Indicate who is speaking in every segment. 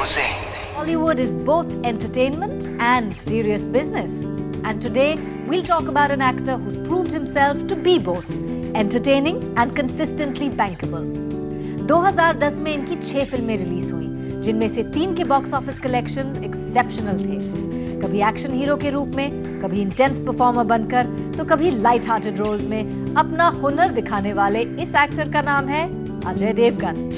Speaker 1: Hollywood is both entertainment and serious business. And today, we'll talk about an actor who's proved himself to be both entertaining and consistently bankable. 2010 में इनकी 6 फिल्में release हुई, जिनमें से 3 के box office collections exceptional थे। कभी action hero के रूप में, कभी इंटेंस परफॉर्मर बनकर, तो कभी लाइट हार्टेड रोल्स में अपना हुनर दिखाने वाले इस एक्टर का नाम है अजय देवगन।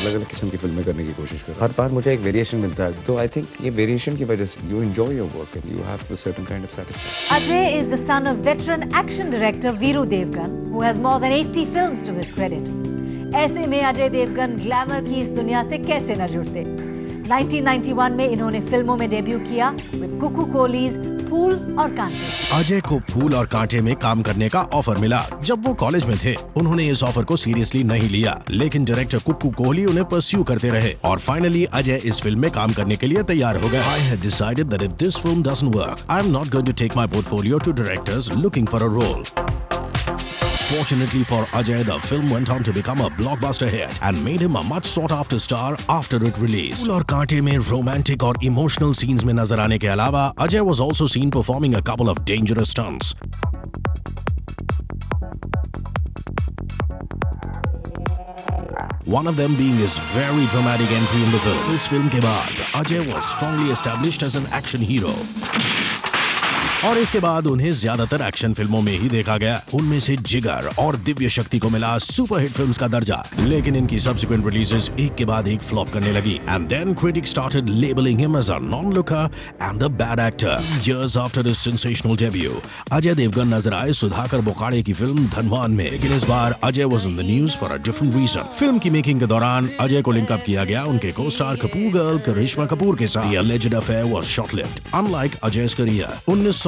Speaker 2: अलग-अलग किस्म की फिल्में करने की कोशिश कर हर बार मुझे एक वेरिएशन मिलता है, तो आई थिंक ये वेरिएशन की वजह से you enjoy your work and you have a certain kind of satisfaction.
Speaker 1: Ajay is the son of veteran action director Veeru Devgan, who has more than 80 films to his credit. ऐसे में Ajay Devgan glamour की इस दुनिया से कैसे न जुड़ते। 1991 में इन्होंने फिल्मों में डेब्यू किया विद कुकू कोहलीज फूल और कांटे।
Speaker 3: अजय को फूल और कांटे में काम करने का ऑफर मिला। जब वो कॉलेज में थे, उन्होंने इस ऑफर को सीरियसली नहीं लिया, लेकिन डायरेक्टर कुक्कू कोहली उन्हें परस्यू करते रहे और फाइनली अजय इस फिल्म में काम करने के लिए तैयार हो गए। I had decided that if this film doesn't work, I am not going to take my portfolio to directors looking for a role. Fortunately for Ajay, the film went on to become a blockbuster hit and made him a much sought-after star after it released. फूल और कांटे में romantic और emotional scenes में नजर आने के अलावा Ajay was also seen performing a couple of dangerous stunts. One of them being his very dramatic entry in the film. इस फिल्म के बाद Ajay was strongly established as an action hero. और इसके बाद उन्हें ज्यादातर एक्शन फिल्मों में ही देखा गया। उनमें से जिगर और दिव्य शक्ति को मिला सुपरहिट फिल्म्स का दर्जा, लेकिन इनकी सब्सिक्वेंट रिलीजेस एक के बाद एक फ्लॉप करने लगी and then critics started labelling him as a non-looker and a bad actor. Years after his sensational debut, Ajay Devgan नजर आए सुधाकर बोकाड़े की फिल्म धनवान में, लेकिन इस बार Ajay was in the news for a different reason. Film की मेकिंग के दौरान अजय को लिंकअप किया गया उनके को-स्टार कपूर गर्ल करिश्मा कपूर के साथ। The alleged affair was short-lived, unlike Ajay's career.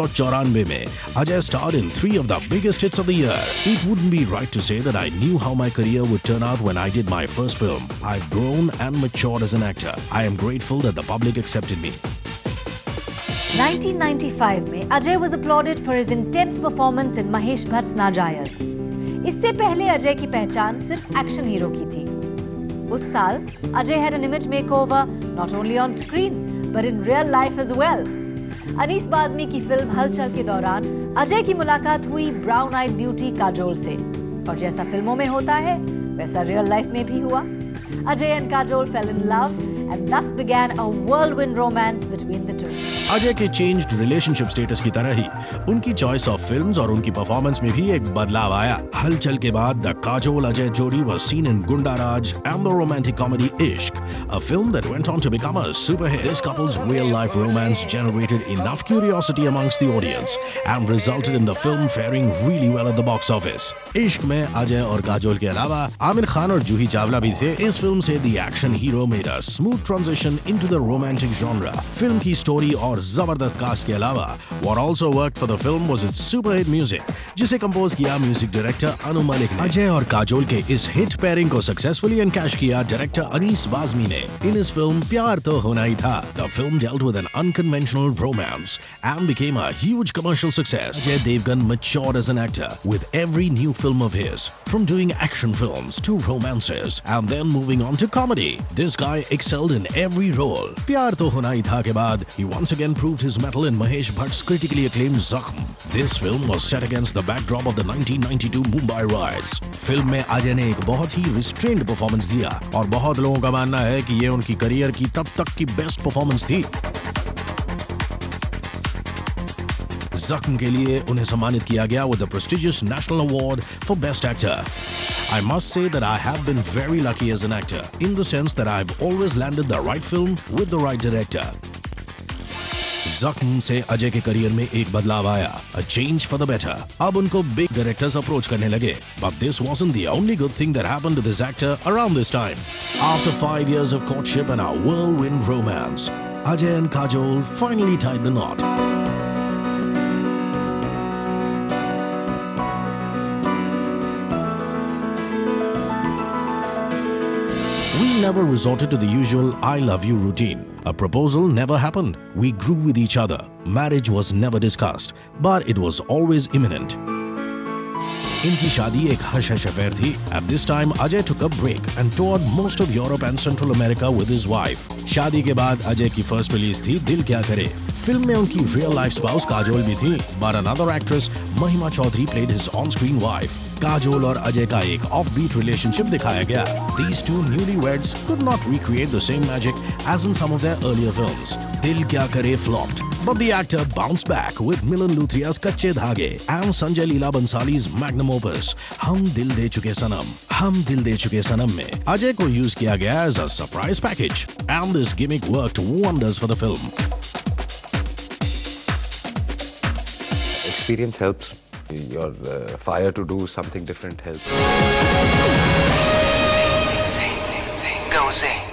Speaker 3: 1994 में Ajay starred in 3 of the biggest hits of the year. It wouldn't be right to say that I knew how my career would turn out when I did my first film. I've grown and matured as an actor. I am grateful that the public accepted me.
Speaker 1: 1995 में Ajay was applauded for his intense performance in Mahesh Bhatt's Najaayaz. इससे पहले अजय की पहचान सिर्फ action hero की थी। उस साल Ajay had an image makeover not only on screen but in real life as well. Anees Bazmee की फिल्म हलचल के दौरान अजय की मुलाकात हुई ब्राउन आइड ब्यूटी काजोल से, और जैसा फिल्मों में होता है वैसा रियल लाइफ में भी हुआ। Ajay and Kajol fell in love and thus began a whirlwind romance between the two.
Speaker 3: Ajay के चेंज्ड रिलेशनशिप स्टेटस की तरह ही उनकी चॉइस ऑफ फिल्म्स और उनकी परफॉर्मेंस में भी एक बदलाव आया। हलचल के बाद द काजोल अजय जोड़ी was seen in Gunda Raj and the romantic comedy Ishq, a film that went on to become a super hit. This couple's real-life romance generated enough curiosity amongst the audience and resulted in the film faring really well at the box office. इश्क में अजय और काजोल के अलावा आमिर खान और जूही चावला भी थे। इस film से the action hero made a smooth transition into the romantic genre. Film की स्टोरी और जबरदस्त कास्ट के अलावा what also worked for the film was its super hit music, जिसे कंपोज किया म्यूजिक डायरेक्टर अनु मलिक ने। अजय और काजोल के इस हिट पेयरिंग को सक्सेसफुली एनकैश किया डायरेक्टर अनीस बाज़मी ने इन इस फिल्म प्यार तो होना ही था। The film dealt with an unconventional romance and became a huge commercial success. Ajay Devgan matured as an actor with every new film of his, from doing action films to romances and then moving on to comedy. This guy excelled in every role. प्यार तो होना ही था के बाद he once again proved his mettle in Mahesh Bhatt's critically acclaimed Zakhm. This film was set against the backdrop of the 1992 Mumbai riots. Film में अजय ने एक बहुत ही रिस्ट्रेन्ड परफॉर्मेंस दिया और बहुत लोगों का मानना है कि ये उनकी करियर की तब तक की बेस्ट परफॉर्मेंस थी। जख्म के लिए उन्हें सम्मानित किया गया with the prestigious National Award for Best Actor. I must say that I have been very lucky as an actor in the sense that I've always landed the right film with the right director. जख्म से अजय के career में एक बदलाव आया, a change for the better. अब उनको big directors approach करने लगे. But this wasn't the only good thing that happened to this actor around this time. After 5 years of courtship and a whirlwind romance, Ajay and Kajol finally tied the knot. We never resorted to the usual I love you routine. A proposal never happened. We grew with each other. Marriage was never discussed, but it was always imminent. इनकी शादी एक hush hush affair थी. At this time, Ajay took a break and toured most of Europe and Central America with his wife. शादी के बाद अजय की first release थी दिल क्या करे. फिल्म में उनकी रियल लाइफ स्पाउस काजोल भी थी, but another actress महिमा Chaudhary played his on-screen wife. Kajol और अजय का एक ऑफ-बीट रिलेशनशिप दिखाया गया. These two newlyweds could not recreate the same magic as in some of their earlier films. दिल क्या करे flopped, but the actor bounced back with Milan Luthia's कच्चे धागे and Sanjay Leela Bansali's magnum opus हम दिल दे चुके सनम. हम दिल दे चुके सनम में अजय को यूज किया गया as a surprise package, and this gimmick worked wonders for the film.
Speaker 2: Experience helps. Your fire to do something different helps.
Speaker 4: Zing, zing, zing, go zing.